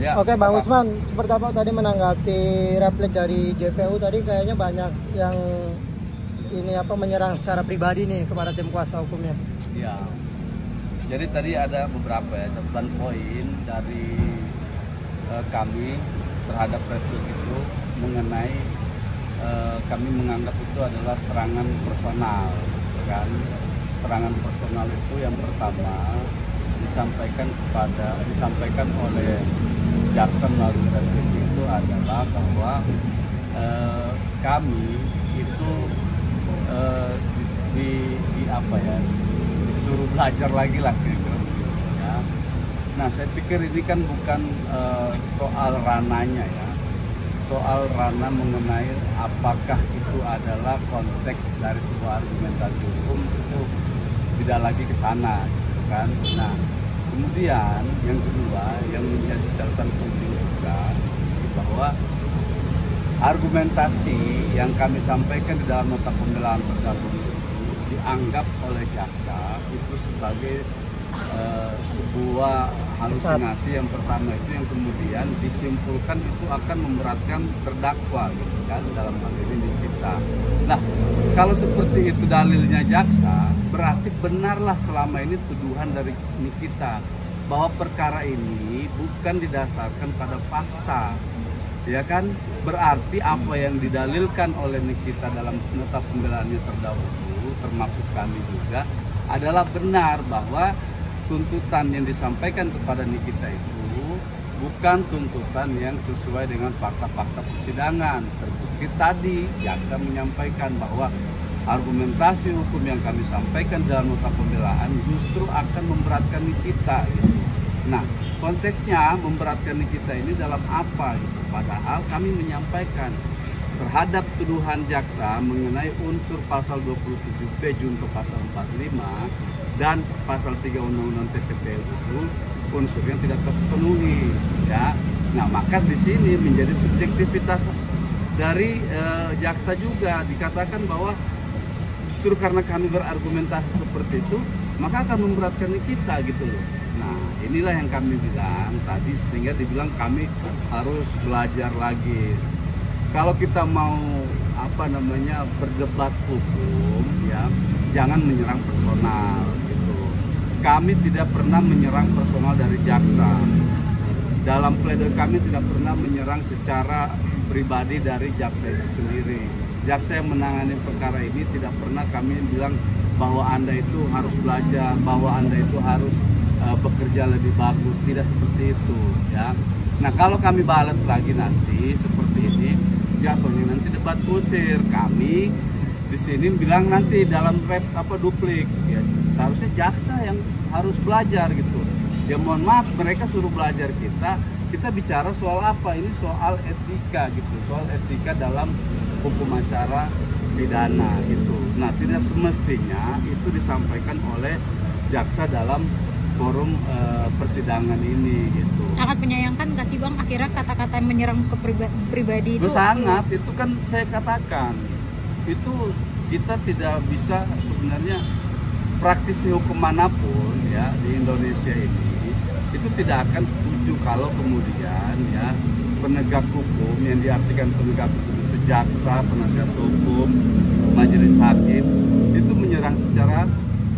Ya, Oke, Bang Usman, seperti apa tadi menanggapi replik dari JPU tadi, kayaknya banyak yang ini menyerang secara pribadi nih kepada tim kuasa hukumnya. ya. Jadi tadi ada beberapa catatan poin dari kami terhadap replik itu mengenai kami menganggap itu adalah serangan personal, kan? Serangan personal itu yang pertama disampaikan oleh jaksa melalui replik itu adalah bahwa kami itu disuruh belajar lagi lah kira-kira begitu, ya. Nah, saya pikir ini kan bukan soal rananya, ya, soal ranah mengenai apakah itu adalah konteks dari sebuah argumentasi hukum, itu tidak lagi ke sana, gitu kan. Nah, kemudian yang kedua yang menjadi catatan penting juga bahwa argumentasi yang kami sampaikan di dalam nota pembelaan terdahulu itu dianggap oleh jaksa itu sebagai sebuah halusinasi yang pertama itu, yang kemudian disimpulkan itu akan memberatkan terdakwa, gitu kan, dalam hal ini kita. Nah, kalau seperti itu dalilnya jaksa, berarti benarlah selama ini tuduhan dari kita bahwa perkara ini bukan didasarkan pada fakta, ya kan? Berarti apa yang didalilkan oleh Nikita dalam nota pembelaannya terdahulu, termasuk kami juga, adalah benar bahwa tuntutan yang disampaikan kepada Nikita itu bukan tuntutan yang sesuai dengan fakta-fakta persidangan. Terbukti tadi jaksa menyampaikan bahwa argumentasi hukum yang kami sampaikan dalam nota pembelaan justru akan memberatkan Nikita, gitu. Nah, konteksnya memberatkan Nikita ini dalam apa, gitu? Padahal kami menyampaikan terhadap tuduhan jaksa mengenai unsur pasal 27B junto pasal 45 dan pasal 3 Undang-Undang TPPU itu unsurnya tidak terpenuhi, ya. Nah, maka di sini menjadi subjektivitas dari jaksa juga, dikatakan bahwa justru karena kami berargumentasi seperti itu maka akan memberatkan kita, gitu loh. Nah, inilah yang kami bilang tadi, sehingga dibilang kami harus belajar lagi. Kalau kita mau berdebat hukum, ya, jangan menyerang personal, gitu. Kami tidak pernah menyerang personal dari jaksa. Dalam pledoi kami tidak pernah menyerang secara pribadi dari jaksa itu sendiri. Jaksa yang menangani perkara ini tidak pernah kami bilang bahwa Anda itu harus belajar, bahwa Anda itu harus bekerja lebih bagus, tidak seperti itu, ya. Nah, kalau kami balas lagi nanti seperti ini, jatuhnya nanti debat kusir. Kami di sini bilang nanti dalam duplik, ya, seharusnya jaksa yang harus belajar, gitu. Ya, mohon maaf, mereka suruh belajar kita bicara soal apa? Ini soal etika, gitu, soal etika dalam hukum acara pidana, gitu. Nah, tidak semestinya itu disampaikan oleh jaksa dalam forum persidangan ini, gitu. Sangat menyayangkan nggak sih, Bang, akhirnya kata-kata yang menyerang ke pribadi itu? Sangat, itu kan saya katakan, itu kita tidak bisa sebenarnya, praktisi hukum manapun, ya, di Indonesia ini itu tidak akan setuju kalau kemudian, ya, penegak hukum yang diartikan penegak hukum itu jaksa, penasihat hukum, majelis hakim itu menyerang secara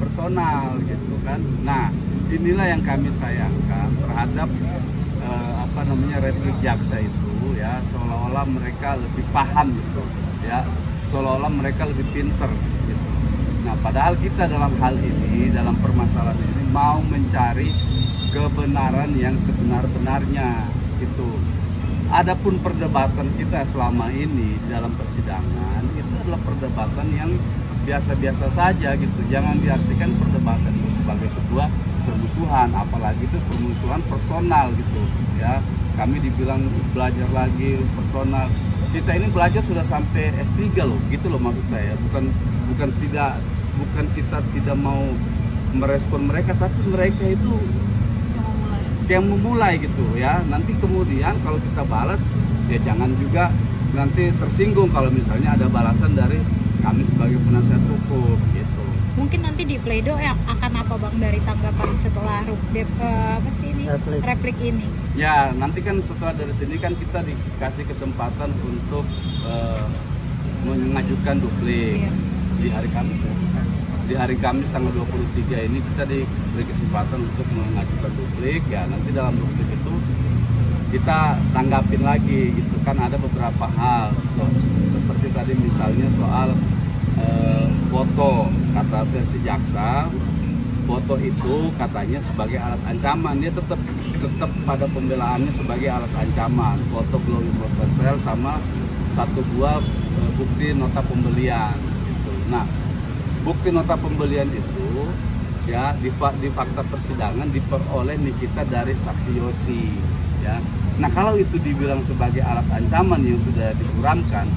personal, gitu kan. Nah, inilah yang kami sayangkan terhadap replik jaksa itu, ya, seolah-olah mereka lebih paham, gitu, ya, seolah-olah mereka lebih pinter, gitu. Nah, padahal kita dalam hal ini, dalam permasalahan ini mau mencari kebenaran yang sebenar-benarnya, gitu. Adapun perdebatan kita selama ini dalam persidangan itu adalah perdebatan yang biasa-biasa saja, gitu. Jangan diartikan perdebatan itu sebagai sebuah permusuhan, apalagi itu permusuhan personal, gitu, ya. Kami dibilang belajar lagi personal. Kita ini belajar sudah sampai S3 loh, gitu loh maksud saya. Bukan kita tidak mau merespon mereka, tapi mereka itu yang memulai, gitu, ya. Nanti kemudian kalau kita balas, ya jangan juga nanti tersinggung kalau misalnya ada balasan dari kami sebagai penasihat hukum, gitu. Mungkin nanti di pledoi yang akan apa, Bang, dari tanggapan setelah si Replik. replik ini? Ya, nanti kan setelah dari sini kan kita dikasih kesempatan untuk mengajukan duplik Iya. di hari Kamis. Di hari Kamis tanggal 23 ini kita diberi kesempatan untuk mengajukan duplik. Ya, nanti dalam duplik itu kita tanggapin lagi. Itu kan ada beberapa hal, seperti tadi misalnya soal foto, kata versi jaksa. Foto itu katanya sebagai alat ancaman, dia tetap pada pembelaannya sebagai alat ancaman. Foto glowing proposal sama satu buah bukti nota pembelian gitu. Nah, bukti nota pembelian itu ya di fakta persidangan diperoleh Nikita dari saksi Yosi ya. Nah, kalau itu dibilang sebagai alat ancaman yang sudah diburamkan,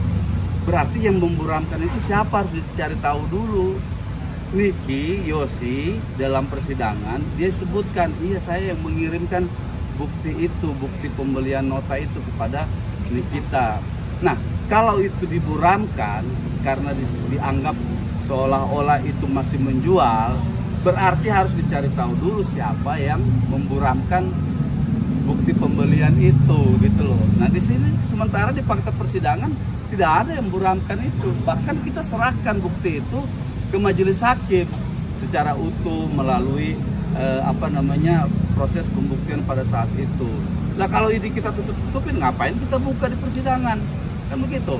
berarti yang memburamkan itu siapa, harus dicari tahu dulu. Niki, Yosi dalam persidangan dia sebutkan, iya saya yang mengirimkan bukti itu, bukti pembelian nota itu kepada Nikita. Nah, kalau itu diburamkan karena dianggap seolah-olah itu masih menjual, berarti harus dicari tahu dulu siapa yang memburamkan bukti pembelian itu gitu loh. Nah, di sini sementara di fakta persidangan tidak ada yang memburamkan itu. Bahkan kita serahkan bukti itu ke majelis hakim secara utuh melalui proses pembuktian pada saat itu. Nah, kalau ini kita tutup-tutupin, ngapain kita buka di persidangan? Kan begitu.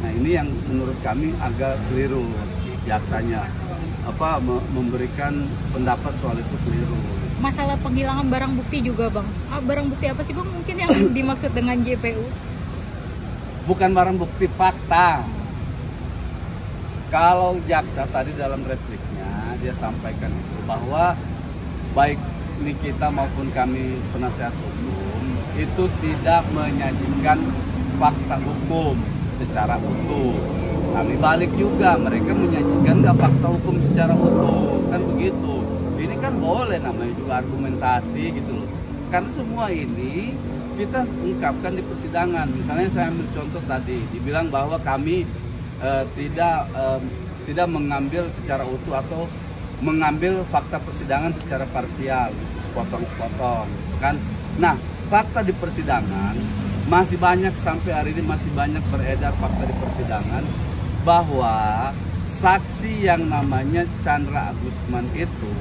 Nah, ini yang menurut kami agak keliru jaksanya memberikan pendapat soal itu keliru. Masalah penghilangan barang bukti juga, Bang. Barang bukti apa sih, Bang? Mungkin yang dimaksud dengan JPU? Bukan barang bukti, fakta. Kalau jaksa tadi dalam repliknya dia sampaikan itu bahwa baik Nikita maupun kami penasihat hukum itu tidak menyajikan fakta hukum secara utuh. Kami balik juga, mereka menyajikan nggak fakta hukum secara utuh, kan begitu. Ini kan boleh namanya juga argumentasi gitu loh. Karena semua ini kita ungkapkan di persidangan. Misalnya saya ambil contoh tadi, dibilang bahwa kami tidak mengambil secara utuh atau mengambil fakta persidangan secara parsial, sepotong-sepotong, kan? Nah, fakta di persidangan masih banyak, sampai hari ini masih banyak beredar fakta di persidangan bahwa saksi yang namanya Chandra Agusman itu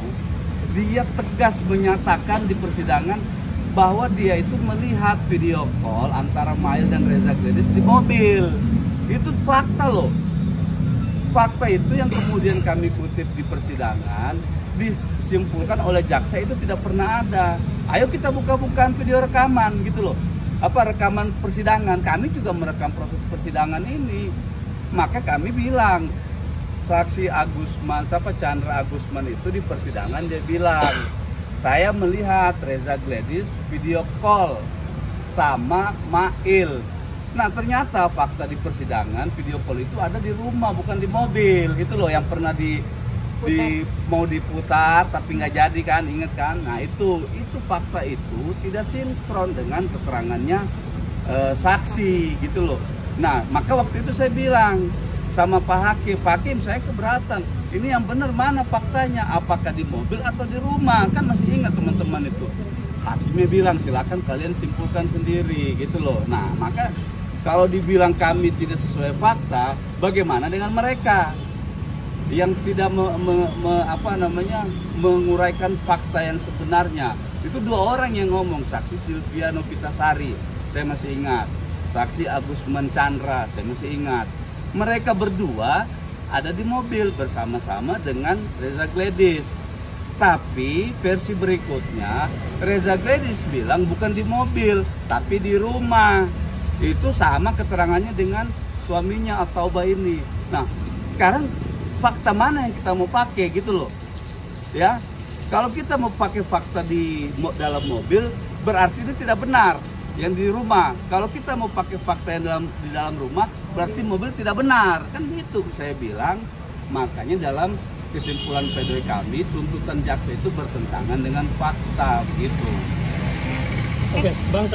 dia tegas menyatakan di persidangan bahwa dia itu melihat video call antara Mail dan Reza Gledis di mobil. Itu fakta loh. Fakta itu yang kemudian kami kutip di persidangan, disimpulkan oleh jaksa itu tidak pernah ada. Ayo kita buka-bukaan video rekaman gitu loh. Rekaman persidangan, kami juga merekam proses persidangan ini. Maka kami bilang, saksi Chandra Agusman itu di persidangan dia bilang, saya melihat Reza Gledis video call sama Mail. Nah, ternyata fakta di persidangan video call itu ada di rumah, bukan di mobil. Itu loh yang pernah mau diputar tapi nggak jadi kan, inget kan? Nah, itu fakta itu tidak sinkron dengan keterangannya saksi gitu loh. Nah, maka waktu itu saya bilang sama Pak Hakim, saya keberatan. Ini yang benar mana faktanya? Apakah di mobil atau di rumah? Kan masih ingat teman-teman itu. Hakimnya bilang silakan kalian simpulkan sendiri gitu loh. Nah, maka kalau dibilang kami tidak sesuai fakta, bagaimana dengan mereka yang tidak menguraikan fakta yang sebenarnya? Itu dua orang yang ngomong, saksi Sylvia Novitasari, saya masih ingat, saksi Agusman Chandra, saya masih ingat. Mereka berdua ada di mobil bersama-sama dengan Reza Gledis. Tapi versi berikutnya Reza Gledis bilang bukan di mobil, tapi di rumah. Itu sama keterangannya dengan suaminya Atauba ini. Nah, sekarang fakta mana yang kita mau pakai gitu loh. Ya. Kalau kita mau pakai fakta di dalam mobil, berarti itu tidak benar yang di rumah. Kalau kita mau pakai fakta yang di dalam rumah, berarti mobil tidak benar. Kan gitu saya bilang. Makanya dalam kesimpulan pledoi kami, tuntutan jaksa itu bertentangan dengan fakta begitu. Oke, Bang.